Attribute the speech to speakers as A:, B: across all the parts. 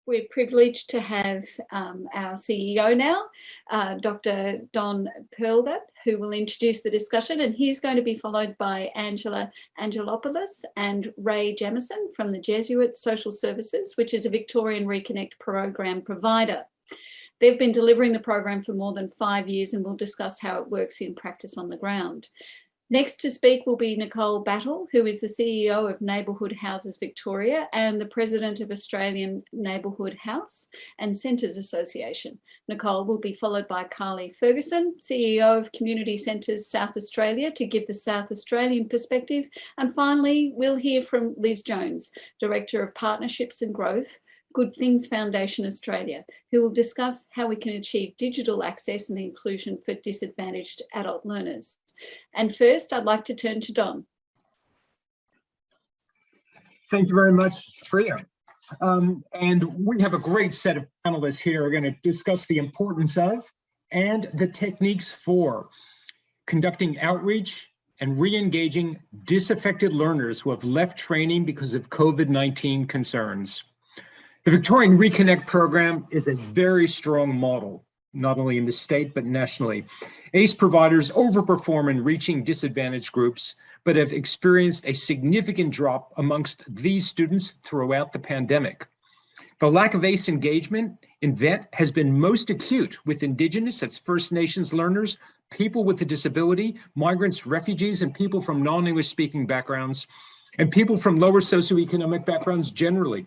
A: we're privileged to have our CEO now, Dr. Don Perlgut, who will introduce the discussion, and he's going to be followed by Angelopoulos and Rae Jamieson from the Jesuit Social Services, which is a Victorian Reconnect Program provider. They've been delivering the program for more than 5 years and will discuss how it works in practice on the ground. Next to speak will be Nicole Battle, who is the CEO of Neighbourhood Houses Victoria and the President of Australian Neighbourhood House and Centres Association. Nicole will be followed by Kylie Ferguson, CEO of Community Centres South Australia, to give the South Australian perspective. And finally, we'll hear from Liz Jones, Director of Partnerships and Growth, Good Things Foundation Australia, who will discuss how we can achieve digital access and inclusion for disadvantaged adult learners. And first, I'd like to turn to Don.
B: Thank you very much, Freya. And we have a great set of panelists here who are going to discuss the importance of and the techniques for conducting outreach and re-engaging disaffected learners who have left training because of COVID-19 concerns. The Victorian Reconnect Program is a very strong model, not only in the state, but nationally. ACE providers overperform in reaching disadvantaged groups, but have experienced a significant drop amongst these students throughout the pandemic. The lack of ACE engagement in VET has been most acute with Indigenous, that's First Nations learners, people with a disability, migrants, refugees, and people from non-English speaking backgrounds, and people from lower socioeconomic backgrounds generally.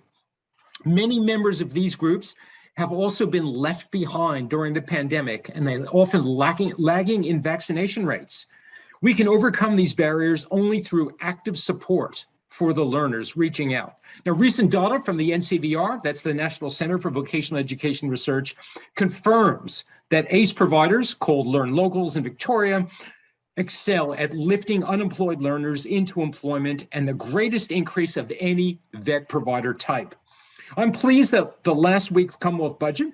B: Many members of these groups have also been left behind during the pandemic, and they're often lagging in vaccination rates. We can overcome these barriers only through active support for the learners reaching out. Now, recent data from the NCVR, that's the National Center for Vocational Education Research, confirms that ACE providers, called Learn Locals in Victoria, excel at lifting unemployed learners into employment and the greatest increase of any VET provider type. I'm pleased that the last week's Commonwealth budget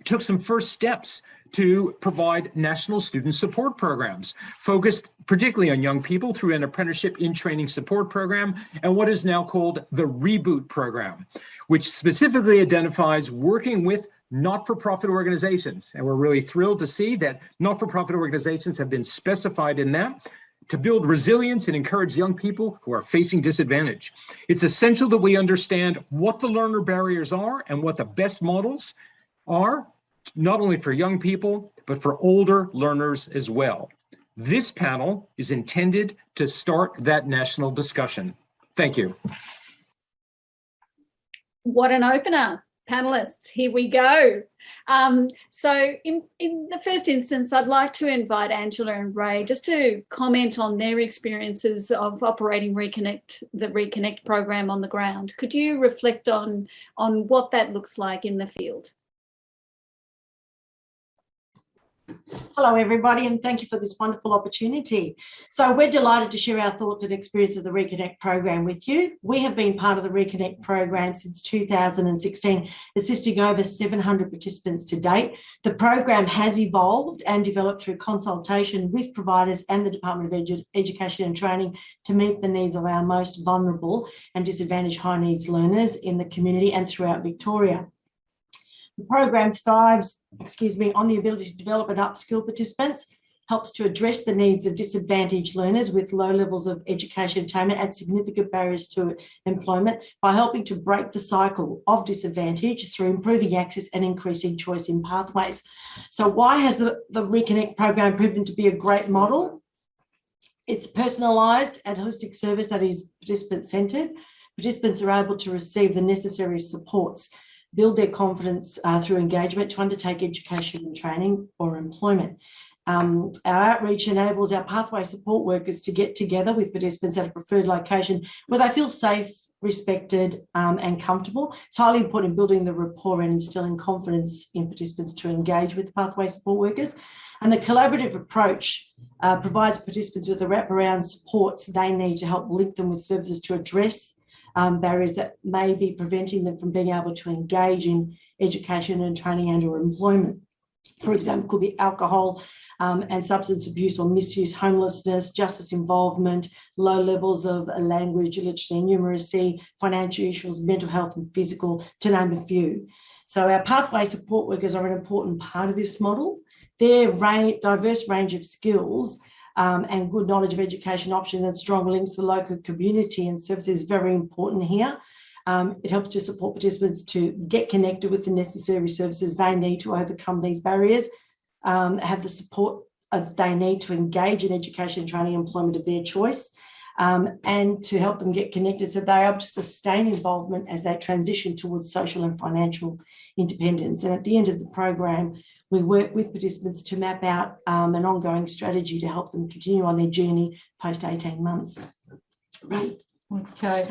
B: took some first steps to provide national student support programs, focused particularly on young people through an apprenticeship in training support program and what is now called the Reboot program, which specifically identifies working with not-for-profit organizations. And we're really thrilled to see that not-for-profit organizations have been specified in that to build resilience and encourage young people who are facing disadvantage. It's essential that we understand what the learner barriers are and what the best models are, not only for young people, but for older learners as well. This panel is intended to start that national discussion. Thank you.
A: What an opener. Panelists, here we go. So in the first instance, I'd like to invite Angela and Rae just to comment on their experiences of operating the Reconnect program on the ground. Could you reflect on what that looks like in the field?
C: Hello, everybody, and thank you for this wonderful opportunity. So we're delighted to share our thoughts and experience of the Reconnect program with you. We have been part of the Reconnect program since 2016, assisting over 700 participants to date. The program has evolved and developed through consultation with providers and the Department of Education and Training to meet the needs of our most vulnerable and disadvantaged high needs learners in the community and throughout Victoria. The program thrives, on the ability to develop and upskill participants, helps to address the needs of disadvantaged learners with low levels of education attainment and significant barriers to employment by helping to break the cycle of disadvantage through improving access and increasing choice in pathways. So why has the Reconnect program proven to be a great model? It's personalised and holistic service that is participant-centred. Participants are able to receive the necessary supports, build their confidence through engagement to undertake education and training or employment. Our outreach enables our pathway support workers to get together with participants at a preferred location where they feel safe, respected and comfortable. It's highly important in building the rapport and instilling confidence in participants to engage with the pathway support workers. And the collaborative approach provides participants with the wraparound supports they need to help link them with services to address barriers that may be preventing them from being able to engage in education and training and or employment. For example, could be alcohol and substance abuse or misuse, homelessness, justice involvement, low levels of language, literacy and numeracy, financial issues, mental health and physical, to name a few. So our pathway support workers are an important part of this model. Their diverse range of skills and good knowledge of education options and strong links to the local community and services is very important here. It helps to support participants to get connected with the necessary services they need to overcome these barriers, have the support they need to engage in education, training, and employment of their choice, and to help them get connected so they're able to sustain involvement as they transition towards social and financial independence. And at the end of the program, we work with participants to map out an ongoing strategy to help them continue on their journey post 18 months. Right.
D: Okay.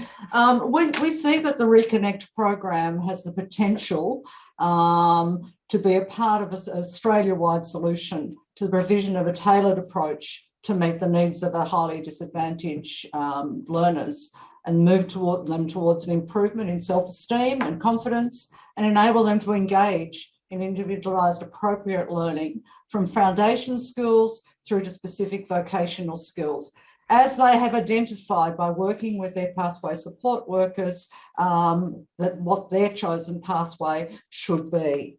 D: We see that the Reconnect program has the potential to be a part of an Australia-wide solution to the provision of a tailored approach to meet the needs of our highly disadvantaged learners and move towards an improvement in self-esteem and confidence and enable them to engage in individualised appropriate learning from foundation skills through to specific vocational skills, as they have identified by working with their pathway support workers that what their chosen pathway should be.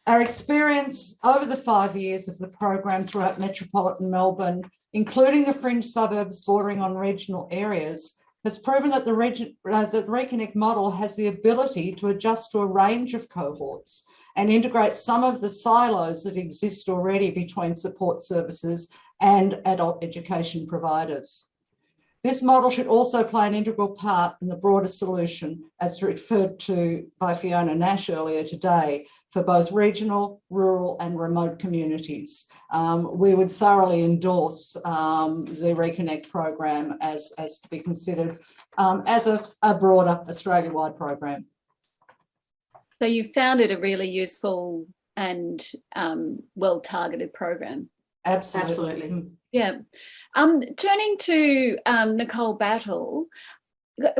D: Our experience over the 5 years of the program throughout metropolitan Melbourne, including the fringe suburbs bordering on regional areas, has proven that the Reconnect model has the ability to adjust to a range of cohorts and integrate some of the silos that exist already between support services and adult education providers. This model should also play an integral part in the broader solution, as referred to by Fiona Nash earlier today, for both regional, rural and remote communities. We would thoroughly endorse the Reconnect program as to be considered as a broader Australia-wide program.
A: So you found it a really useful and well-targeted program.
C: Absolutely.
A: Yeah. Turning to Nicole Battle,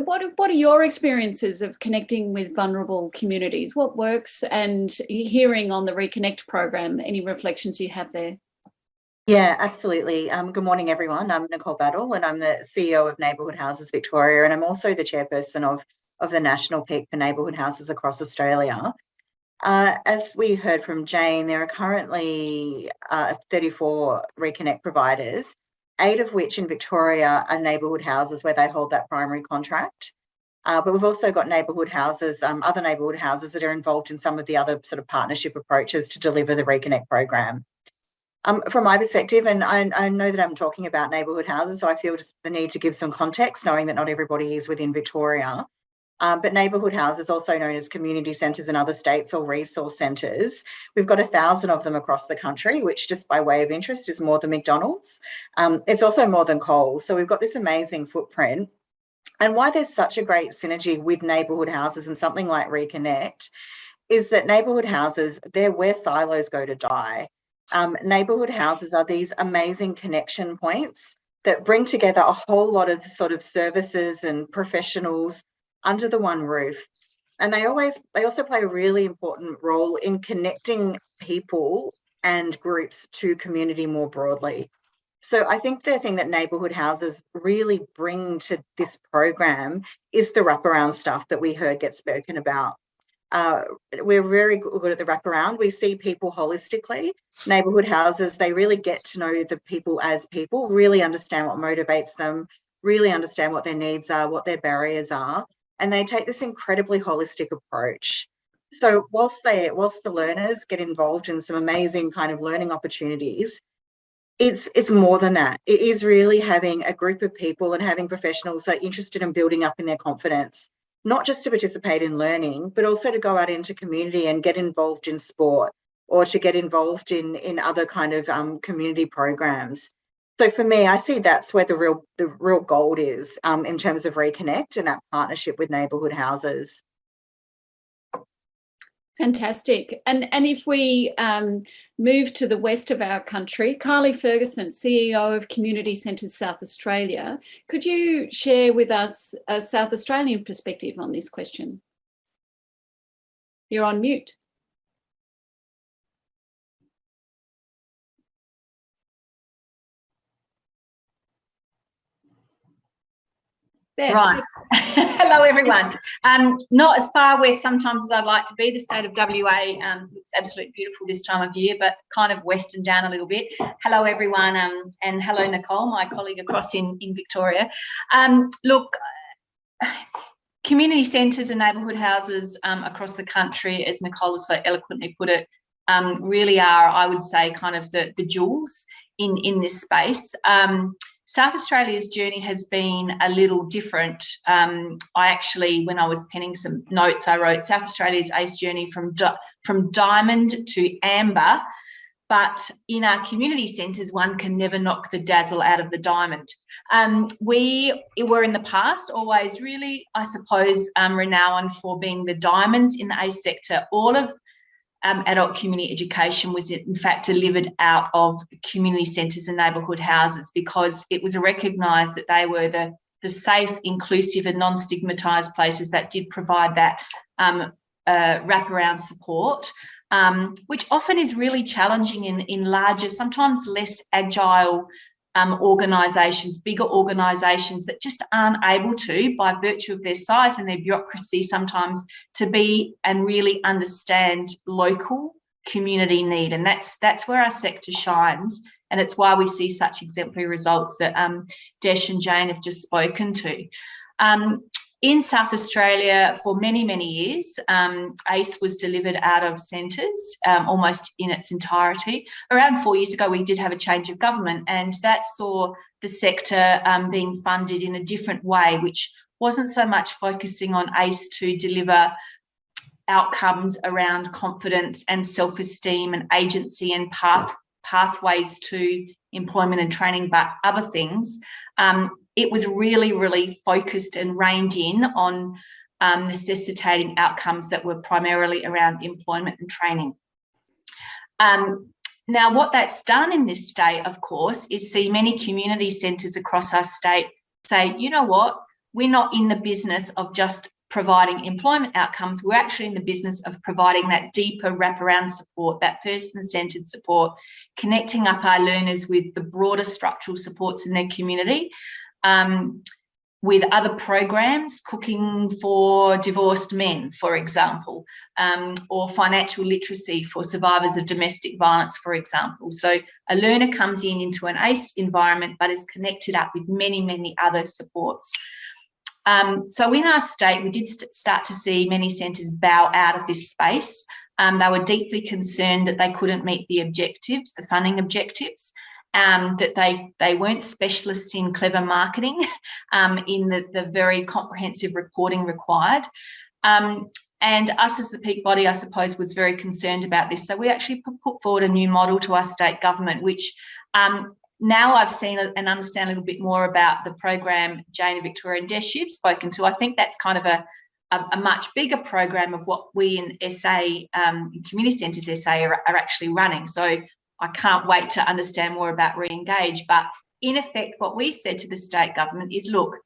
A: what are your experiences of connecting with vulnerable communities? What works, and hearing on the Reconnect program, any reflections you have there?
E: Yeah, absolutely. Good morning, everyone. I'm Nicole Battle and I'm the CEO of Neighbourhood Houses Victoria, and I'm also the chairperson of the National Peak for Neighbourhood Houses across Australia. As we heard from Jane, there are currently 34 Reconnect providers, 8 of which in Victoria are neighbourhood houses where they hold that primary contract. But we've also got neighbourhood houses, other neighbourhood houses that are involved in some of the other sort of partnership approaches to deliver the Reconnect program. From my perspective, and I know that I'm talking about neighbourhood houses, so I feel just the need to give some context, knowing that not everybody is within Victoria. But neighbourhood houses, also known as community centres in other states or resource centres, we've got 1,000 of them across the country, which just by way of interest is more than McDonald's. It's also more than Coles. So we've got this amazing footprint. And why there's such a great synergy with neighbourhood houses and something like Reconnect is that neighbourhood houses, they're where silos go to die. Neighbourhood houses are these amazing connection points that bring together a whole lot of sort of services and professionals under the one roof. And they also play a really important role in connecting people and groups to community more broadly. So I think the thing that neighbourhood houses really bring to this program is the wraparound stuff that we heard get spoken about. We're very good at the wraparound. We see people holistically. Neighbourhood houses, they really get to know the people as people, really understand what motivates them, really understand what their needs are, what their barriers are. And they take this incredibly holistic approach. So whilst the learners get involved in some amazing kind of learning opportunities, it's more than that. It is really having a group of people and having professionals that are interested in building up in their confidence, not just to participate in learning, but also to go out into community and get involved in sport or to get involved in other kind of community programs. So for me, I see that's where the real gold is in terms of Reconnect and that partnership with neighbourhood houses.
A: Fantastic. And if we move to the west of our country, Kylie Ferguson, CEO of Community Centres South Australia, could you share with us a South Australian perspective on this question? You're on mute. Bev.
F: Right. Hello, everyone. Not as far west sometimes as I'd like to be. The state of WA looks absolutely beautiful this time of year, but kind of western down a little bit. Hello, everyone, and hello, Nicole, my colleague across in Victoria. Look, community centres and neighbourhood houses across the country, as Nicole has so eloquently put it, really are, I would say, kind of the jewels in this space. South Australia's journey has been a little different. I actually, when I was penning some notes, I wrote South Australia's ACE journey from diamond to amber, but in our community centres, one can never knock the dazzle out of the diamond. We were in the past always really, I suppose, renowned for being the diamonds in the ACE sector. All of adult community education was in fact delivered out of community centres and neighbourhood houses, because it was recognised that they were the safe, inclusive and non-stigmatised places that did provide that wraparound support, which often is really challenging in larger, sometimes less agile organisations, bigger organisations that just aren't able to, by virtue of their size and their bureaucracy sometimes, to be and really understand local community need. And that's where our sector shines, and it's why we see such exemplary results that Desh and Jane have just spoken to. In South Australia, for many, many years, ACE was delivered out of centres almost in its entirety. Around 4 years ago, we did have a change of government, and that saw the sector being funded in a different way, which wasn't so much focusing on ACE to deliver outcomes around confidence and self-esteem and agency and pathways to employment and training, but other things. It was really, really focused and reined in on necessitating outcomes that were primarily around employment and training. Now, what that's done in this state, of course, is see many community centres across our state say, you know what, we're not in the business of just providing employment outcomes. We're actually in the business of providing that deeper wraparound support, that person-centred support, connecting up our learners with the broader structural supports in their community, with other programs, cooking for divorced men, for example, or financial literacy for survivors of domestic violence, for example. So a learner comes into an ACE environment, but is connected up with many, many other supports. So in our state, we did start to see many centres bow out of this space. They were deeply concerned that they couldn't meet the objectives, the funding objectives, that they weren't specialists in clever marketing, in the very comprehensive reporting required. And us as the peak body, I suppose, was very concerned about this. So we actually put forward a new model to our state government, which now I've seen and understand a little bit more about the program Jane and Victoria and Desh you've spoken to. I think that's kind of a much bigger program of what we in SA, community centres SA are actually running. So I can't wait to understand more about Re-engage. But in effect, what we said to the state government is, look,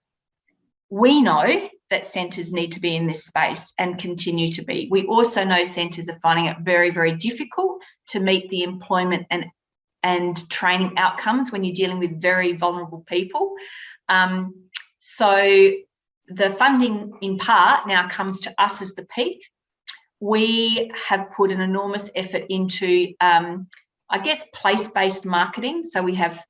F: we know that centres need to be in this space and continue to be. We also know centres are finding it very, very difficult to meet the employment and training outcomes when you're dealing with very vulnerable people. So the funding in part now comes to us as the peak. We have put an enormous effort into, I guess, place-based marketing. So we have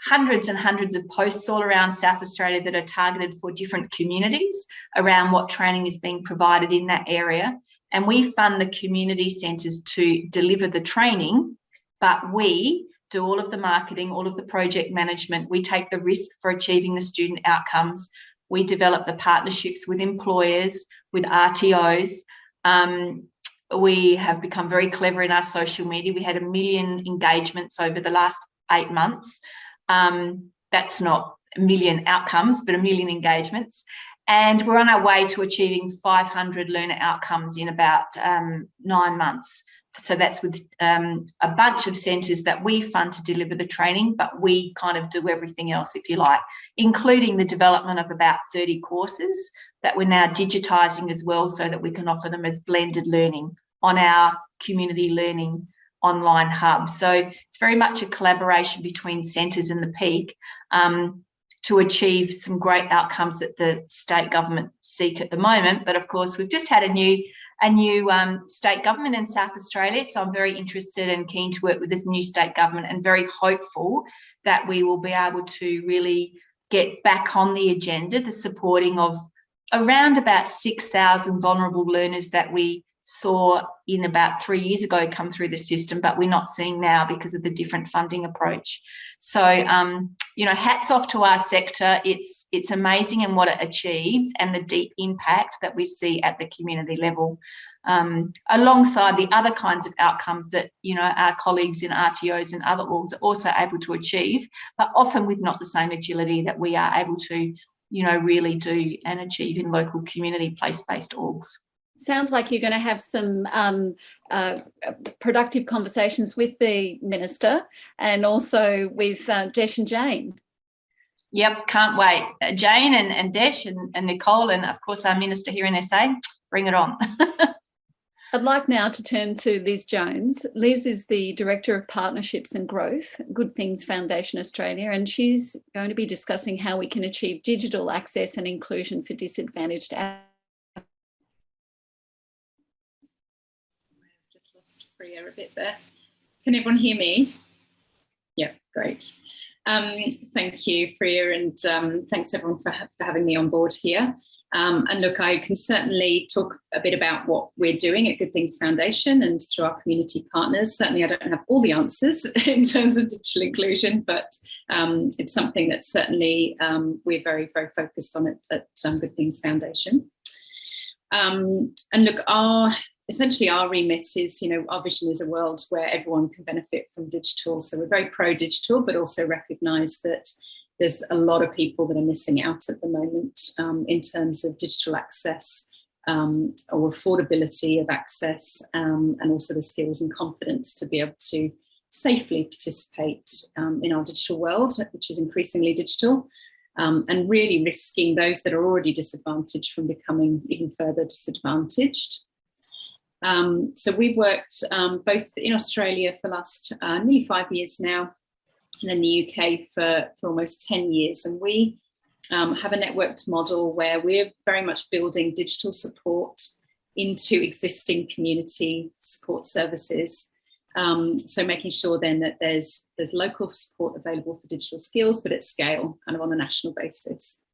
F: hundreds and hundreds of posts all around South Australia that are targeted for different communities around what training is being provided in that area. And we fund the community centres to deliver the training, but we do all of the marketing, all of the project management. We take the risk for achieving the student outcomes. We develop the partnerships with employers, with RTOs. We have become very clever in our social media. We had 1 million engagements over the last 8 months. That's not 1 million outcomes, but 1 million engagements. And we're on our way to achieving 500 learner outcomes in about 9 months. So that's with a bunch of centres that we fund to deliver the training, but we kind of do everything else, if you like, including the development of about 30 courses that we're now digitising as well, so that we can offer them as blended learning on our community learning online hub. So it's very much a collaboration between centres and the peak. to achieve some great outcomes that the state government seek at the moment. But of course, we've just had a new state government in South Australia, so I'm very interested and keen to work with this new state government, and very hopeful that we will be able to really get back on the agenda the supporting of around about 6,000 vulnerable learners that we saw in about 3 years ago come through the system, but we're not seeing now because of the different funding approach. So, hats off to our sector. It's amazing in what it achieves and the deep impact that we see at the community level, alongside the other kinds of outcomes that, our colleagues in RTOs and other orgs are also able to achieve, but often with not the same agility that we are able to, really do and achieve in local community place-based orgs.
A: Sounds like you're going to have some productive conversations with the Minister and also with Desh and Jane.
F: Yep, can't wait. Jane and Desh and Nicole, and of course our Minister here in SA, bring it on.
A: I'd like now to turn to Liz Jones. Liz is the Director of Partnerships and Growth, Good Things Foundation Australia, and she's going to be discussing how we can achieve digital access and inclusion for disadvantaged adults.
G: Freya a bit there. Can everyone hear me? Yeah, great. Thank you, Freya, and thanks everyone for having me on board here. And look, I can certainly talk a bit about what we're doing at Good Things Foundation and through our community partners. Certainly I don't have all the answers in terms of digital inclusion, but it's something that certainly we're very, very focused on at Good Things Foundation. And look, essentially our remit is, our vision is a world where everyone can benefit from digital. So we're very pro-digital, but also recognise that there's a lot of people that are missing out at the moment in terms of digital access or affordability of access, and also the skills and confidence to be able to safely participate in our digital world, which is increasingly digital, and really risking those that are already disadvantaged from becoming even further disadvantaged. So we've worked both in Australia for the last nearly 5 years now, and in the UK for almost 10 years. And we have a networked model where we're very much building digital support into existing community support services. So making sure then that there's local support available for digital skills, but at scale, kind of on a national basis.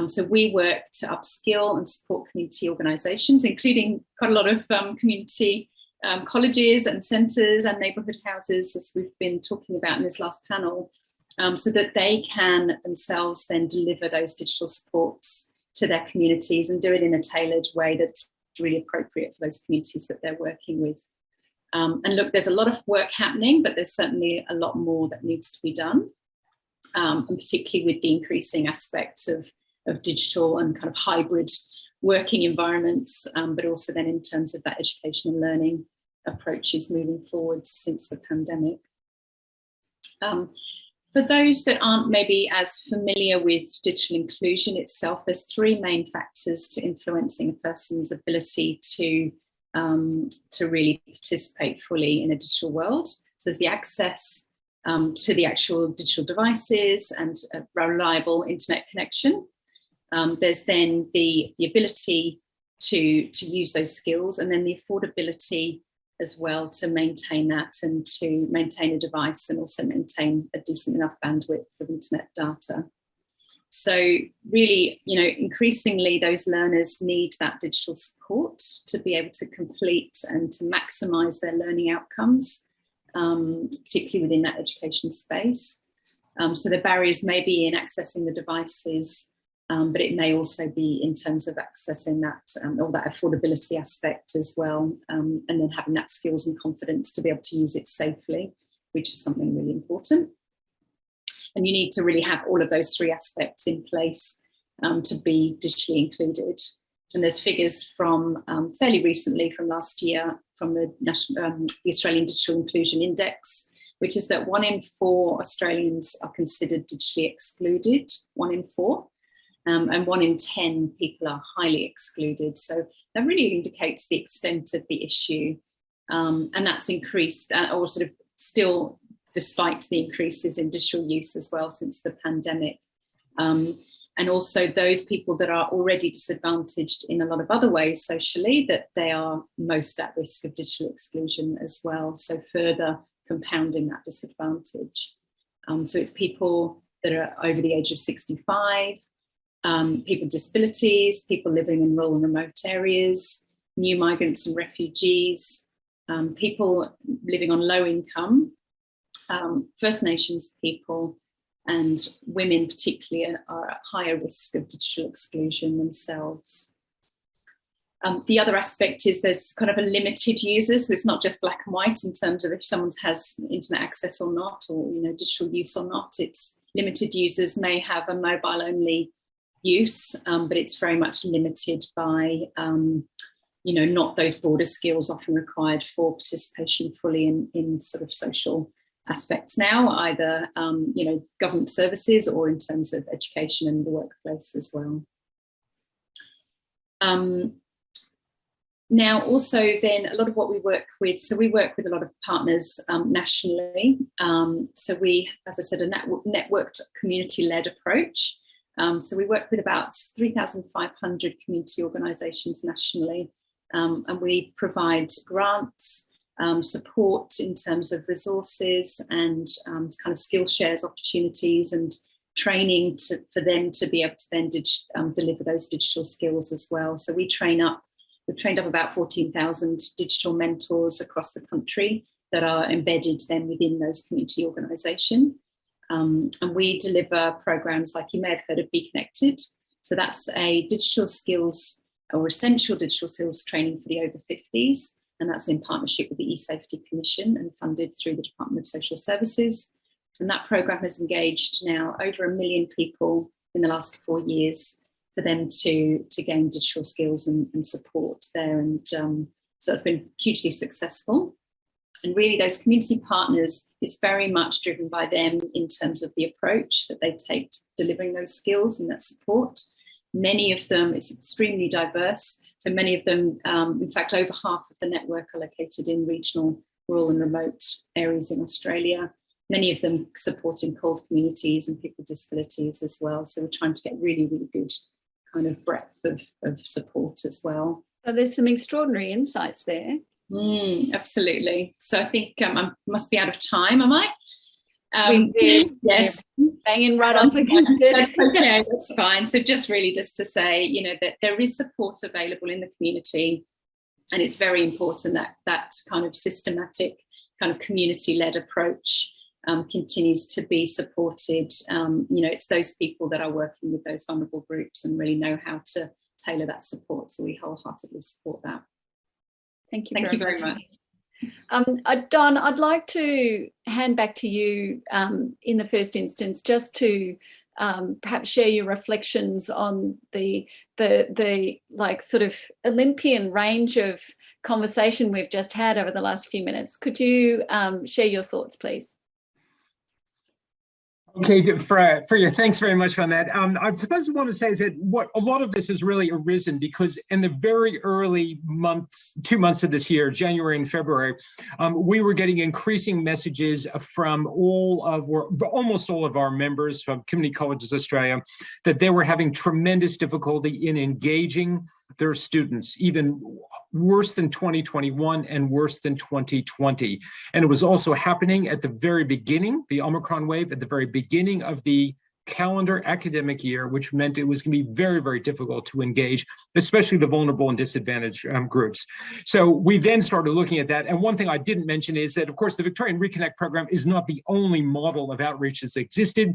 G: So we work to upskill and support community organisations, including quite a lot of community colleges and centres and neighbourhood houses, as we've been talking about in this last panel, so that they can themselves then deliver those digital supports to their communities and do it in a tailored way that's really appropriate for those communities that they're working with. And look, there's a lot of work happening, but there's certainly a lot more that needs to be done, and particularly with the increasing aspects of digital and kind of hybrid working environments, but also then in terms of that education and learning approaches moving forward since the pandemic. For those that aren't maybe as familiar with digital inclusion itself, there's three main factors to influencing a person's ability to really participate fully in a digital world. So there's the access to the actual digital devices and a reliable internet connection. There's then the ability to use those skills, and then the affordability as well to maintain that and to maintain a device and also maintain a decent enough bandwidth of internet data. So really, increasingly those learners need that digital support to be able to complete and to maximise their learning outcomes, particularly within that education space. So the barriers may be in accessing the devices, but it may also be in terms of accessing that or that affordability aspect as well, and then having that skills and confidence to be able to use it safely, which is something really important. And you need to really have all of those three aspects in place to be digitally included. And there's figures from fairly recently from last year from the Australian Digital Inclusion Index, which is that 1 in 4 Australians are considered digitally excluded, 1 in 4. And 1 in 10 people are highly excluded. So that really indicates the extent of the issue. And that's increased, or sort of still, despite the increases in digital use as well since the pandemic, And also those people that are already disadvantaged in a lot of other ways socially, that they are most at risk of digital exclusion as well. So further compounding that disadvantage. So it's people that are over the age of 65, people with disabilities, people living in rural and remote areas, new migrants and refugees, people living on low income, First Nations people, and women particularly are at higher risk of digital exclusion themselves. The other aspect is there's kind of a limited users, so it's not just black and white in terms of if someone has internet access or not, or digital use or not. It's limited users may have a mobile only use, but it's very much limited by not those broader skills often required for participation fully in sort of social aspects now, either government services or in terms of education and the workplace as well. Now, also then a lot of what we work with, so we work with a lot of partners nationally. So we, as I said, a networked community-led approach. So we work with about 3,500 community organisations nationally, and we provide grants, support in terms of resources and kind of skill shares opportunities and training for them to be able to then deliver those digital skills as well. So we've trained up about 14,000 digital mentors across the country that are embedded then within those community organisations. And we deliver programs like you may have heard of Be Connected. So that's a digital skills or essential digital skills training for the over 50s. And that's in partnership with the eSafety Commission and funded through the Department of Social Services. And that program has engaged now over 1 million people in the last 4 years for them to gain digital skills and support there. And so it's been hugely successful. And really those community partners, it's very much driven by them in terms of the approach that they take to delivering those skills and that support. Many of them, it's extremely diverse. So many of them, in fact, over half of the network are located in regional, rural and remote areas in Australia. Many of them supporting cold communities and people with disabilities as well. So we're trying to get really, really good kind of breadth of support as well.
A: So there's some extraordinary insights there.
G: Absolutely. So I think I must be out of time, am I? Yes.
A: Banging right up against it.
G: Okay, that's fine. So just to say, that there is support available in the community, and it's very important that kind of systematic kind of community-led approach continues to be supported. It's those people that are working with those vulnerable groups and really know how to tailor that support. So we wholeheartedly support that.
A: Thank you very much. Don, I'd like to hand back to you in the first instance, just to perhaps share your reflections on the like sort of Olympian range of conversation we've just had over the last few minutes. Could you share your thoughts, please?
B: Okay, Freya, thanks very much on that. I suppose I want to say is that what a lot of this has really arisen because in the very early months, 2 months of this year, January and February, we were getting increasing messages from almost all of our members from Community Colleges Australia that they were having tremendous difficulty in engaging their students, even worse than 2021 and worse than 2020. And it was also happening at the very beginning, the Omicron wave, at the very beginning of the calendar academic year, which meant it was going to be very, very difficult to engage, especially the vulnerable and disadvantaged groups. So we then started looking at that. And one thing I didn't mention is that, of course, the Victorian Reconnect program is not the only model of outreach that's existed.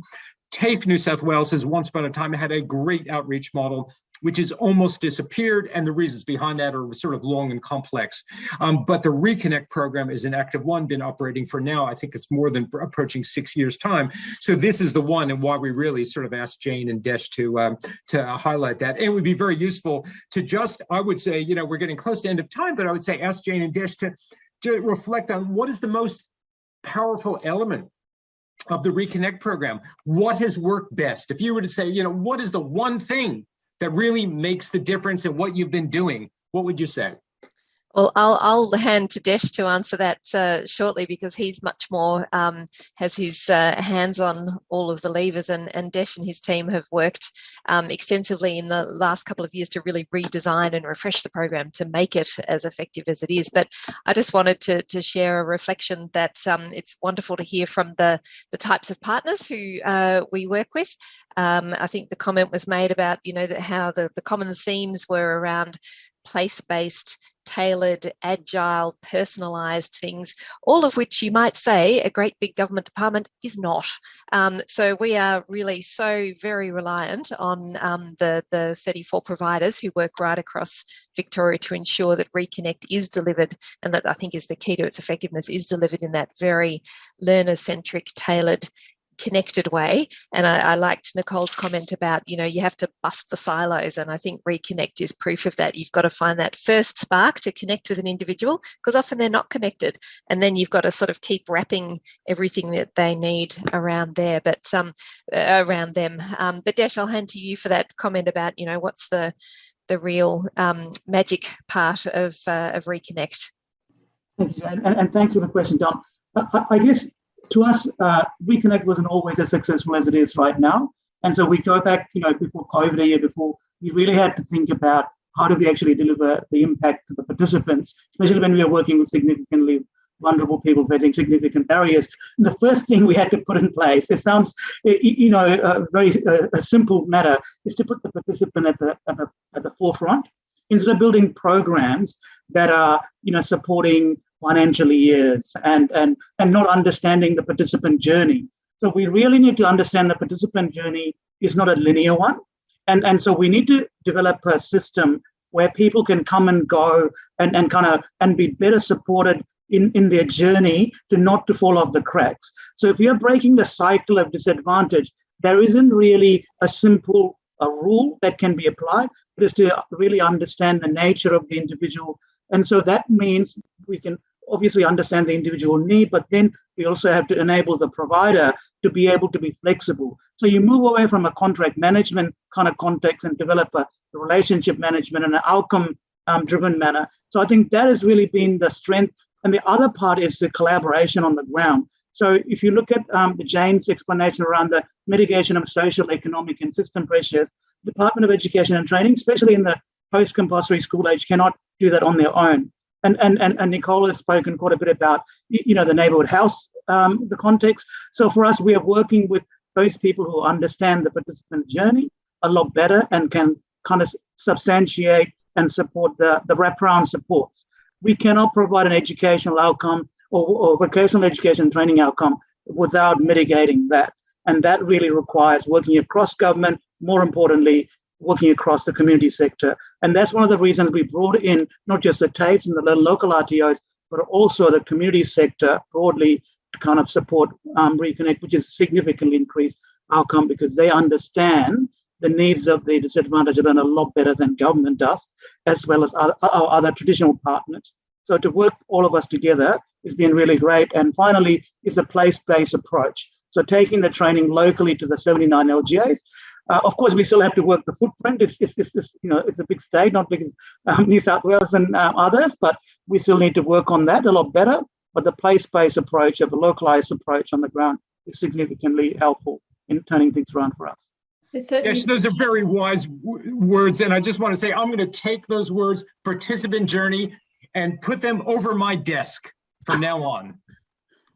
B: TAFE New South Wales has once upon a time had a great outreach model, which has almost disappeared, and the reasons behind that are sort of long and complex. But the Reconnect program is an active one, been operating for now, I think it's more than approaching 6 years' time. So this is the one, and why we really sort of asked Jane and Desh to highlight that. And it would be very useful to just, I would say, we're getting close to end of time, but I would say ask Jane and Desh to reflect on what is the most powerful element of the Reconnect program. What has worked best? If you were to say, what is the one thing that really makes the difference in what you've been doing, what would you say?
H: Well, I'll hand to Desh to answer that shortly, because he's much more, has his hands on all of the levers, and Desh and his team have worked extensively in the last couple of years to really redesign and refresh the program to make it as effective as it is. But I just wanted to share a reflection that it's wonderful to hear from the types of partners who we work with. I think the comment was made about, how the common themes were around place-based, tailored, agile, personalised things, all of which you might say a great big government department is not. So we are really so very reliant on the 34 providers who work right across Victoria to ensure that Reconnect is delivered, and that I think is the key to its effectiveness, is delivered in that very learner-centric, tailored, connected way. And I liked Nicole's comment about, you have to bust the silos, and I think Reconnect is proof of that. You've got to find that first spark to connect with an individual, because often they're not connected, and then you've got to sort of keep wrapping everything that they need around there, but around them. But Desh, I'll hand to you for that comment about, what's the real magic part of Reconnect.
I: Thank you, and thanks for the question, Don. I guess to us, Reconnect wasn't always as successful as it is right now. And so we go back, before COVID, a year before, we really had to think about how do we actually deliver the impact to the participants, especially when we are working with significantly vulnerable people facing significant barriers. And the first thing we had to put in place, it sounds, a very simple matter, is to put the participant at the forefront, instead of building programs that are, supporting financial years and not understanding the participant journey. So we really need to understand the participant journey is not a linear one. And so we need to develop a system where people can come and go and be better supported in their journey not to fall off the cracks. So if we are breaking the cycle of disadvantage, there isn't really a simple rule that can be applied, but is to really understand the nature of the individual. And so that means we can obviously understand the individual need, but then we also have to enable the provider to be able to be flexible. So you move away from a contract management kind of context and develop a relationship management in an outcome driven manner. So I think that has really been the strength. And the other part is the collaboration on the ground. So if you look at Jane's explanation around the mitigation of social, economic and system pressures, the Department of Education and Training, especially in the post-compulsory school age, cannot do that on their own. And Nicole has spoken quite a bit about, the neighbourhood house, the context. So for us, we are working with those people who understand the participant journey a lot better and can kind of substantiate and support the wraparound supports. We cannot provide an educational outcome or vocational education training outcome without mitigating that. And that really requires working across government, more importantly, working across the community sector. And that's one of the reasons we brought in not just the TAFEs and the local RTOs, but also the community sector broadly to kind of support Reconnect, which is significantly increased outcome, because they understand the needs of the disadvantaged a lot better than government does, as well as our other traditional partners. So to work all of us together has been really great. And finally, is a place-based approach. So taking the training locally to the 79 LGAs. Of course, we still have to work the footprint. It's a big state, not big as New South Wales and others, but we still need to work on that a lot better. But the place-based approach, of a localized approach on the ground, is significantly helpful in turning things around for us.
B: Yes, those are very wise words. And I just want to say, I'm going to take those words, participant journey, and put them over my desk from now on.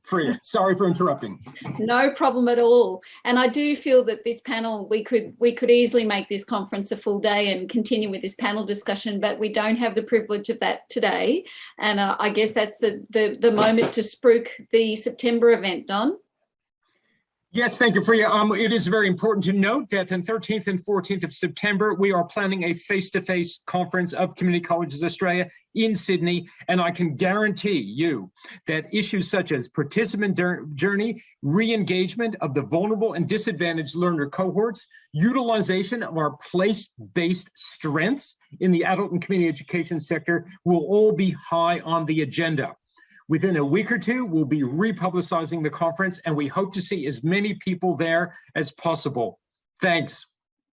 B: Freya, sorry for interrupting.
A: No problem at all. And I do feel that this panel, we could easily make this conference a full day and continue with this panel discussion, but we don't have the privilege of that today. And I guess that's the moment to spruik the September event, Don.
B: Yes, thank you, Freya. It is very important to note that on 13th and 14th of September, we are planning a face-to-face conference of Community Colleges Australia in Sydney, and I can guarantee you that issues such as participant journey, re-engagement of the vulnerable and disadvantaged learner cohorts, utilization of our place-based strengths in the adult and community education sector will all be high on the agenda. Within a week or two, we'll be republicizing the conference, and we hope to see as many people there as possible. Thanks.